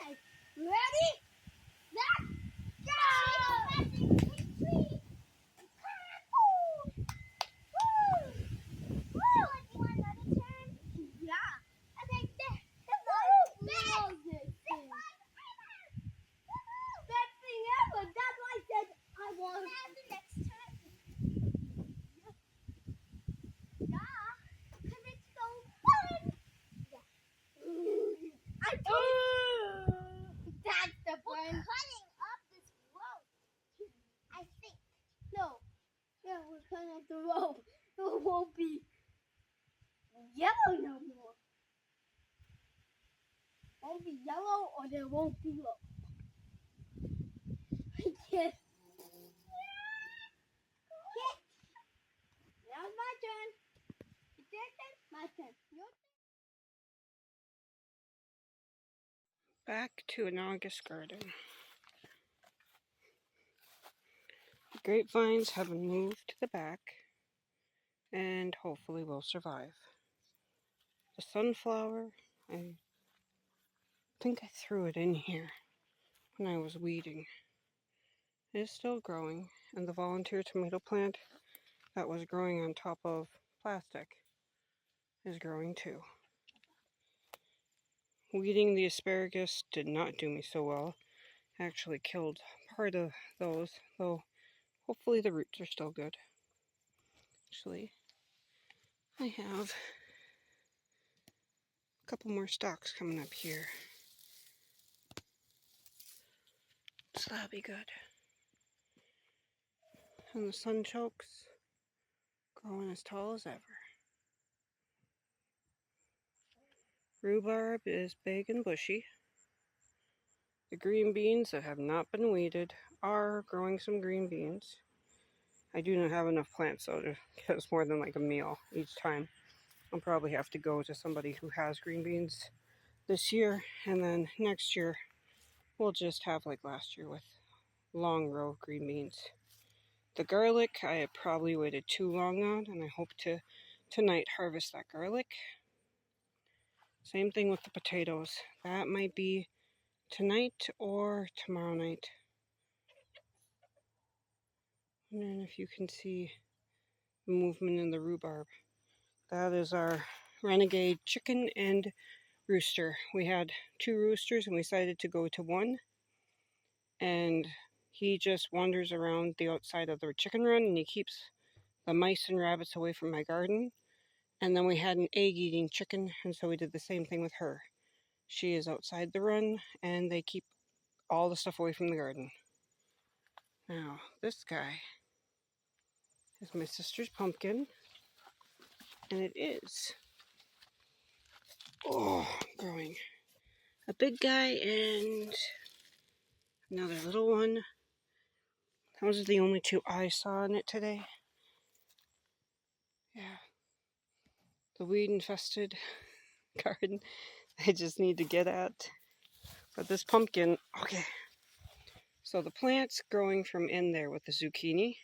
Okay, ready? Let's go! Yeah. Okay, best thing ever. That's why I said I want the next time. Yeah, because it's so fun. Yeah. I told that's the fun. We're cutting up this rope. I think. No. Yeah, we're cutting up the rope. It won't be yellow no more. It won't be yellow or there won't be rope. Yes. Now it's my turn. It's your turn. My turn. Your turn. Back to an August garden. The grapevines have been moved to the back and hopefully will survive. The sunflower, I think I threw it in here when I was weeding. It is still growing, and the volunteer tomato plant that was growing on top of plastic is growing too. Weeding the asparagus did not do me so well. Actually killed part of those, though hopefully the roots are still good. Actually, I have a couple more stalks coming up here, so that'll be good. And the sunchokes growing as tall as ever. Rhubarb is big and bushy. The green beans that have not been weeded are growing some green beans. I do not have enough plants though to get us more than like a meal each time. I'll probably have to go to somebody who has green beans this year, and then next year we'll just have like last year with long row of green beans. The garlic I had probably waited too long on, and I hope to tonight harvest that garlic. Same thing with the potatoes. That might be tonight or tomorrow night. And then if you can see the movement in the rhubarb, that is our renegade chicken and rooster. We had 2 roosters and we decided to go to 1, and he just wanders around the outside of the chicken run and he keeps the mice and rabbits away from my garden. And then we had an egg-eating chicken, and so we did the same thing with her. She is outside the run and they keep all the stuff away from the garden. Now, this guy is my sister's pumpkin, and it is growing. A big guy and another little one. Those are the only 2 I saw in it today. Yeah. The weed infested garden I just need to get at. But this pumpkin, okay. So the plant's growing from in there with the zucchini,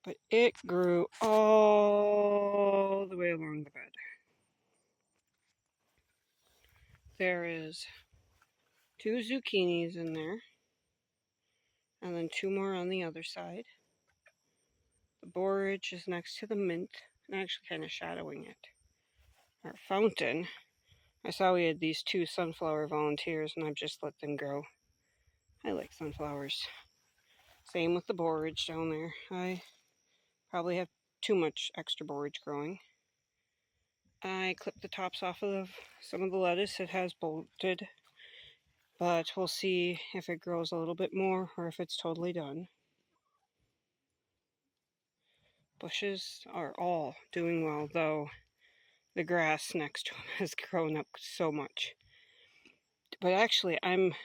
but it grew all the way along the bed. There is 2 zucchinis in there, and then 2 more on the other side. The borage is next to the mint, and actually kind of shadowing it. Our fountain, I saw we had these 2 sunflower volunteers, and I've just let them grow. I like sunflowers. Same with the borage down there. I probably have too much extra borage growing. I clipped the tops off of some of the lettuce. It has bolted, but we'll see if it grows a little bit more or if it's totally done. Bushes are all doing well, though the grass next to them has grown up so much. But actually, I'm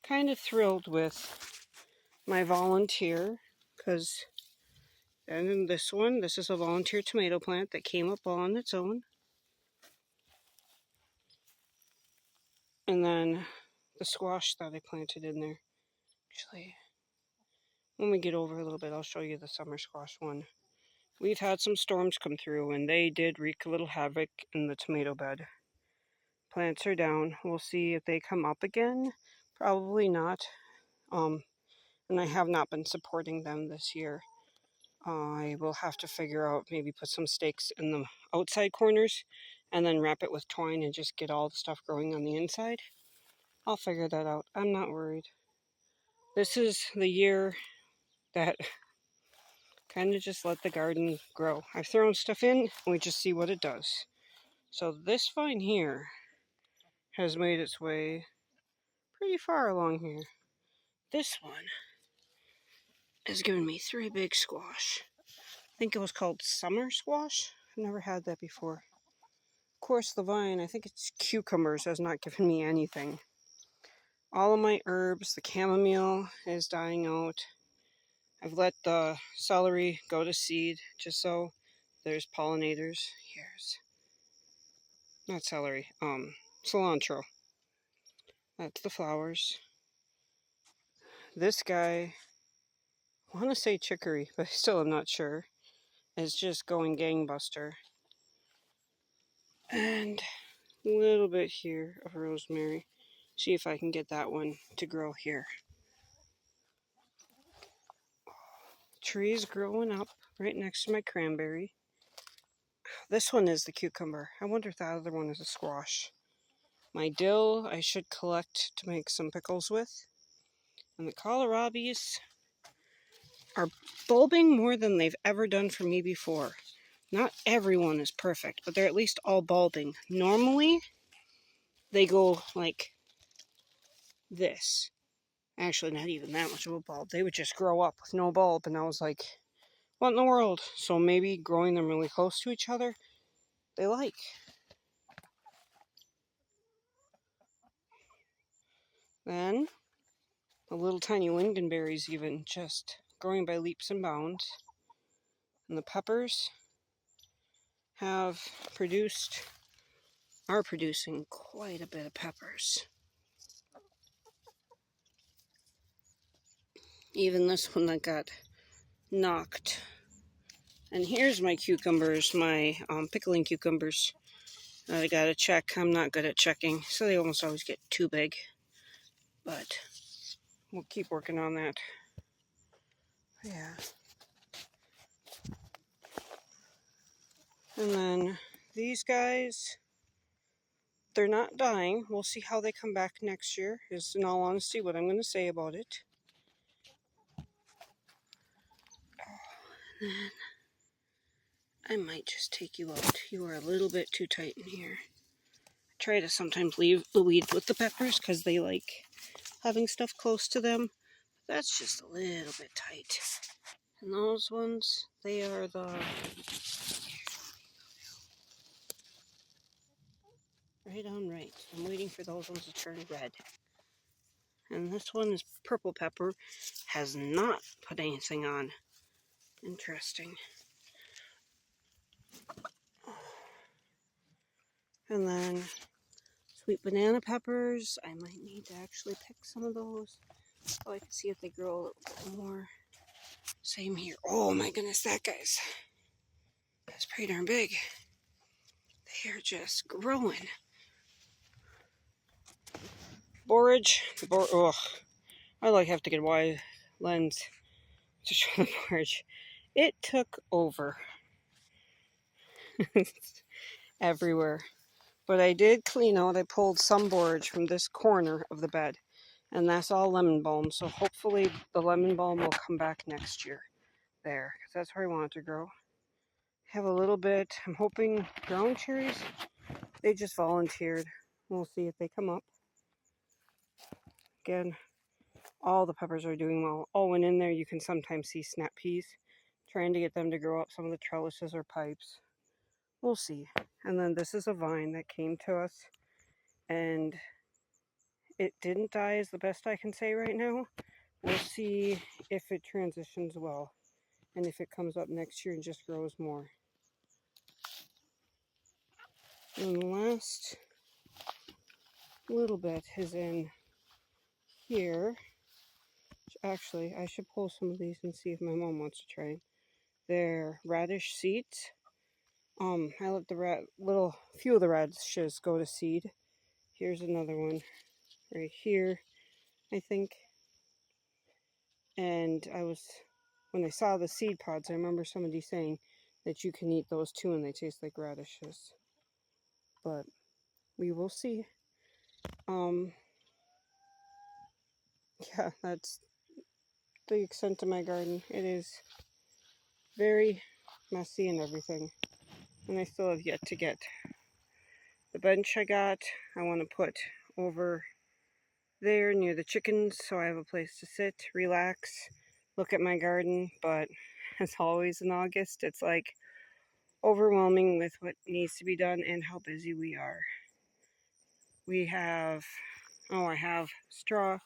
kind of thrilled with my volunteer, because and this is a volunteer tomato plant that came up all on its own. And then the squash that I planted in there. Actually, when we get over a little bit, I'll show you the summer squash one. We've had some storms come through, and they did wreak a little havoc in the tomato bed. Plants are down. We'll see if they come up again. Probably not. And I have not been supporting them this year. I will have to figure out, maybe put some stakes in the outside corners and then wrap it with twine and just get all the stuff growing on the inside. I'll figure that out. I'm not worried. This is the year that kind of just let the garden grow. I've thrown stuff in, and we just see what it does. So this vine here has made its way pretty far along here. This one has given me 3 big squash. I think it was called summer squash. I've never had that before. Of course, the vine, I think it's cucumbers, has not given me anything. All of my herbs, the chamomile is dying out. I've let the celery go to seed just so there's pollinators. Here's not celery, cilantro. That's the flowers. This guy, I want to say chicory, but I still am not sure, is just going gangbuster. And a little bit here of rosemary. See if I can get that one to grow here. Trees growing up right next to my cranberry. This one is the cucumber. I wonder if that other one is a squash. My dill I should collect to make some pickles with. And the kohlrabies are bulbing more than they've ever done for me before. Not everyone is perfect, but they're at least all bulbing. Normally, they go like this. Actually, not even that much of a bulb. They would just grow up with no bulb, and I was like, what in the world? So maybe growing them really close to each other, they like. Then, the little tiny lingonberries even just growing by leaps and bounds. And the peppers are producing quite a bit of peppers. Even this one that got knocked. And here's my cucumbers, my pickling cucumbers. I gotta check. I'm not good at checking, so they almost always get too big. But we'll keep working on that. Yeah. And then these guys, they're not dying. We'll see how they come back next year, is in all honesty what I'm going to say about it. And then I might just take you out. You are a little bit too tight in here. I try to sometimes leave the weeds with the peppers because they like having stuff close to them. That's just a little bit tight. And those ones, they are the... right on right. I'm waiting for those ones to turn red. And this one is purple pepper. Has not put anything on. Interesting. And then sweet banana peppers. I might need to actually pick some of those so I can see if they grow a little bit more. Same here. Oh my goodness, that's pretty darn big. They are just growing. Borage. Oh, I have to get a wide lens to show the borage. It took over. Everywhere. But I did clean out. I pulled some borage from this corner of the bed. And that's all lemon balm. So hopefully the lemon balm will come back next year. There. Because that's where I want it to grow. Have a little bit. I'm hoping ground cherries. They just volunteered. We'll see if they come up. Again, all the peppers are doing well. Oh, and in there you can sometimes see snap peas. Trying to get them to grow up some of the trellises or pipes. We'll see. And then this is a vine that came to us. And it didn't die is the best I can say right now. We'll see if it transitions well. And if it comes up next year and just grows more. And the last little bit is in here. Actually, I should pull some of these and see if my mom wants to try. They're radish seeds. I let the few of the radishes go to seed. Here's another one right here, I think. And when I saw the seed pods, I remember somebody saying that you can eat those too and they taste like radishes. But we will see. Yeah, that's the extent of my garden. It is very messy and everything. And I still have yet to get the bench I want to put over there near the chickens so I have a place to sit, relax, look at my garden. But as always in August, it's like overwhelming with what needs to be done and how busy we are. I have straw to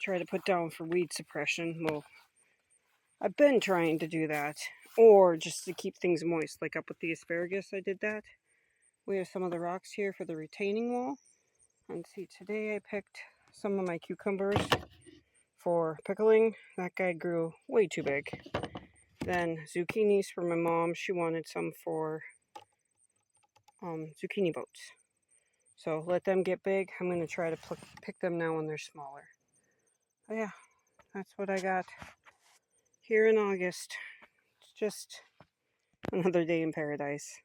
try to put down for weed suppression. Well, I've been trying to do that, or just to keep things moist, like up with the asparagus I did that. We have some of the rocks here for the retaining wall. And see, today I picked some of my cucumbers for pickling. That guy grew way too big. Then zucchinis for my mom. She wanted some for zucchini boats. So let them get big. I'm going to try to pick them now when they're smaller. But yeah, that's what I got here in August. It's just another day in paradise.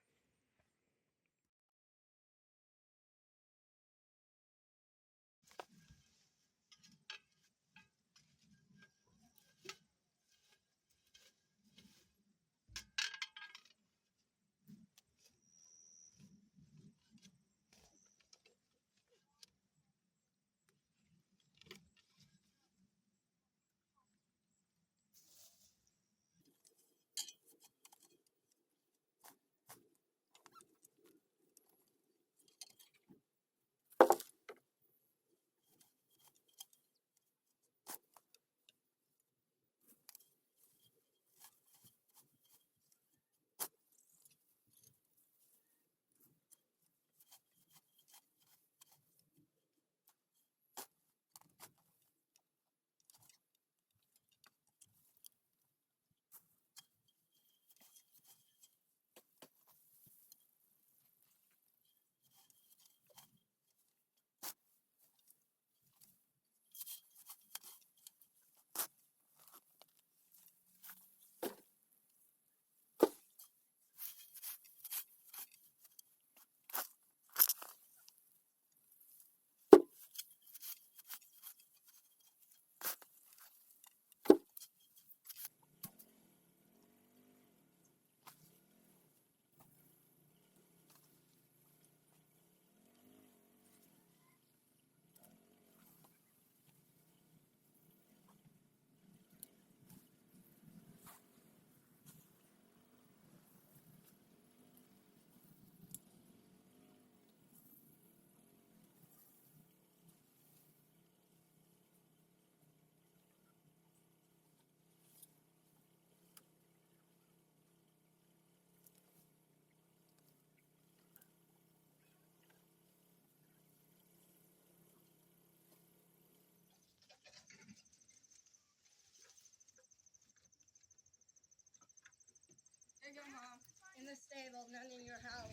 There you go, Mom. In the stable, none in your house.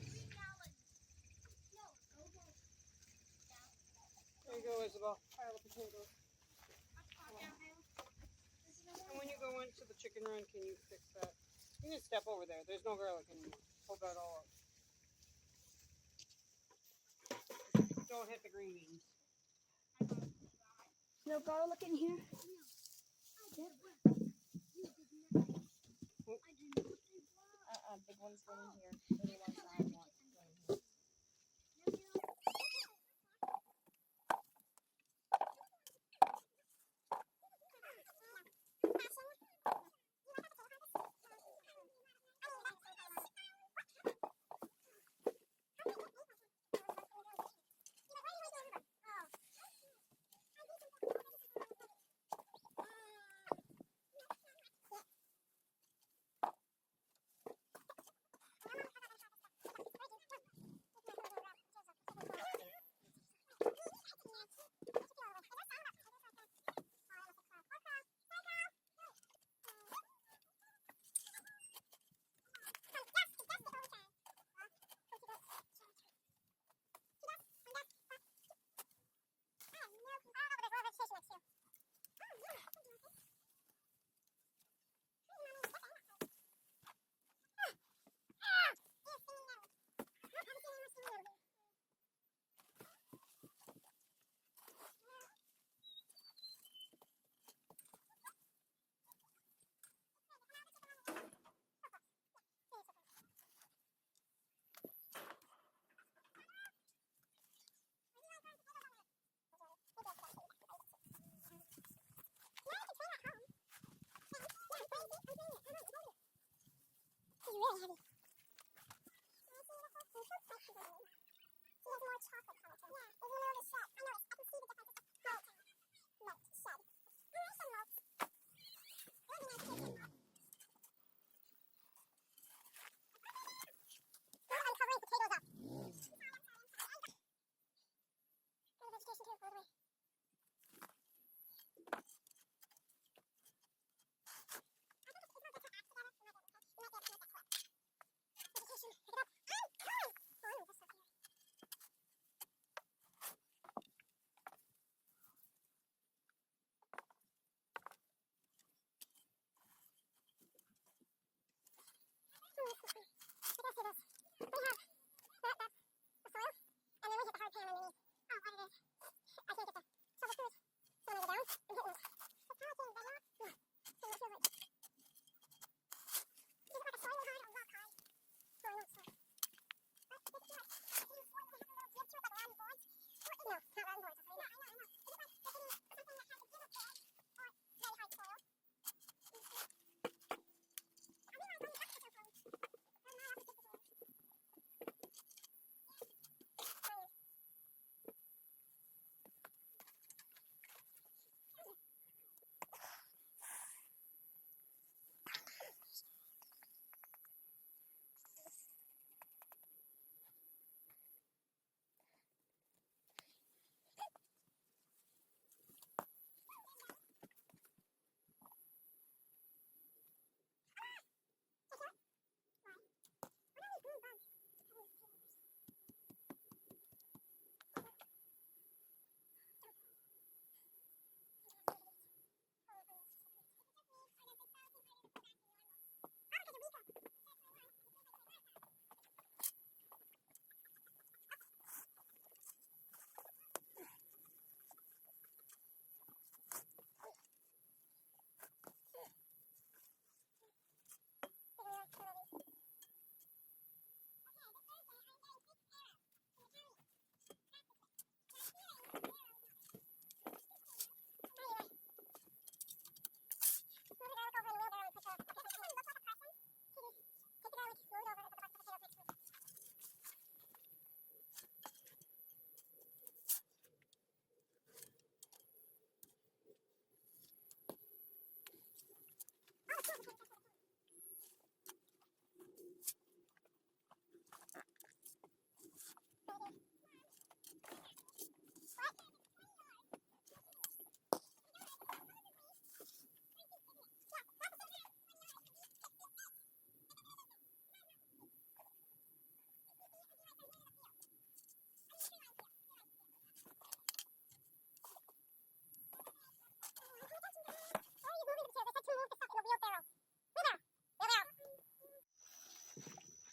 There you go, Isabel. Pile of potatoes. And when you go into the chicken run, can you fix that? You can step over there. There's no garlic anymore. Hold that all up. Don't hit the green beans. No garlic in here? Big one. one's going here. Little one's not going here. Really heavy. More chocolate content. Yeah, there's more of a shed. I know, I can see the difference. It's a malt shed. Some malt. I'm covering potatoes up. The vegetation too, by the way.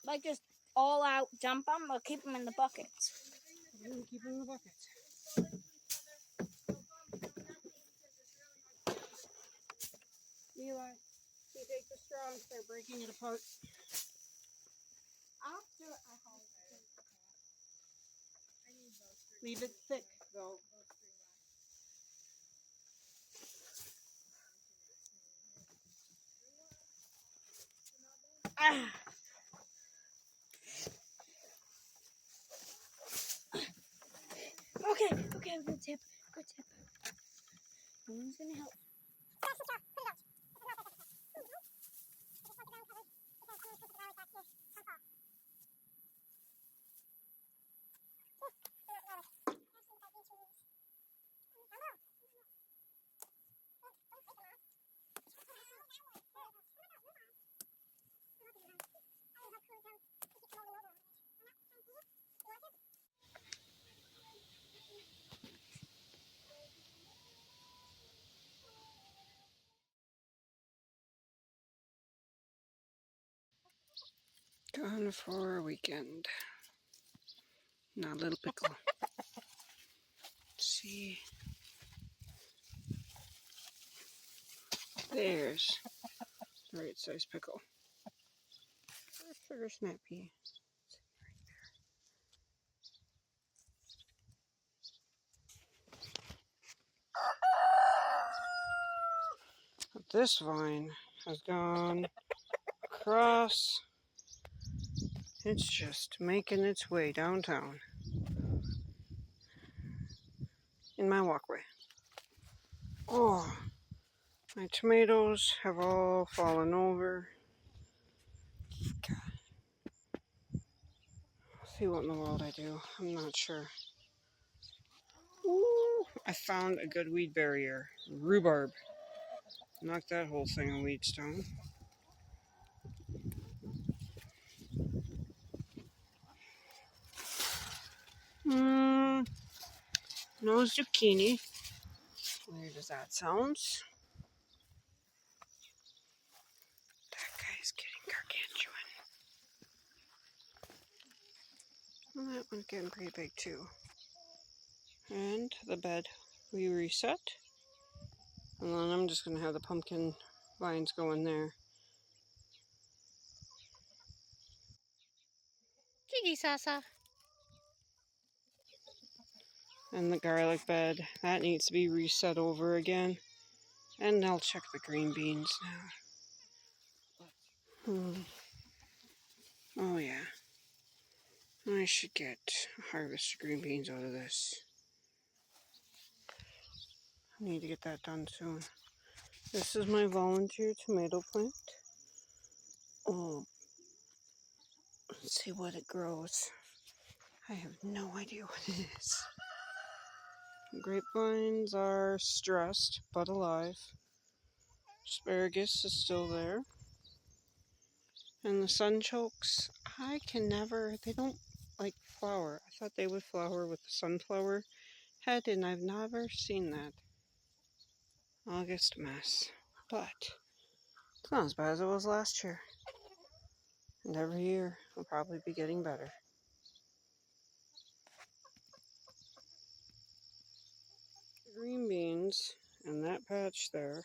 Like just all out dump them or keep them in the buckets? We're going to keep them in the buckets. Eli, you take the straw and start breaking it apart. Leave it thick, though. Ah! Okay, good tip. No one's gonna help. Gone for a weekend. Not Little Pickle. See. There's the right size pickle. Sugar snappy. But this vine has gone across. It's just making its way downtown in my walkway. Oh, my tomatoes have all fallen over. God. See what in the world I do. I'm not sure. Ooh, I found a good weed barrier. Rhubarb. Knocked that whole thing a weed stone. No zucchini. Weird as that sounds. That guy's getting gargantuan. And that one's getting pretty big too. And the bed we reset. And then I'm just going to have the pumpkin vines go in there. Gigi Sasa. And the garlic bed, that needs to be reset over again. And I'll check the green beans now. Oh yeah. I should get a harvest of green beans out of this. I need to get that done soon. This is my volunteer tomato plant. Oh, let's see what it grows. I have no idea what it is. Grapevines are stressed but alive. Asparagus is still there. And the sunchokes, I can never, they don't like flower. I thought they would flower with the sunflower head, and I've never seen that. August mess. But it's not as bad as it was last year. And every year will probably be getting better. Green beans and that patch there,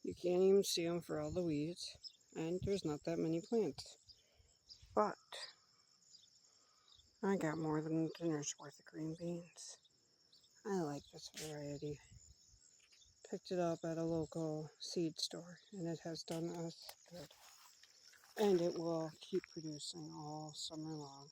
you can't even see them for all the weeds, and there's not that many plants. But I got more than a dinner's worth of green beans. I like this variety. Picked it up at a local seed store, and it has done us good. And it will keep producing all summer long.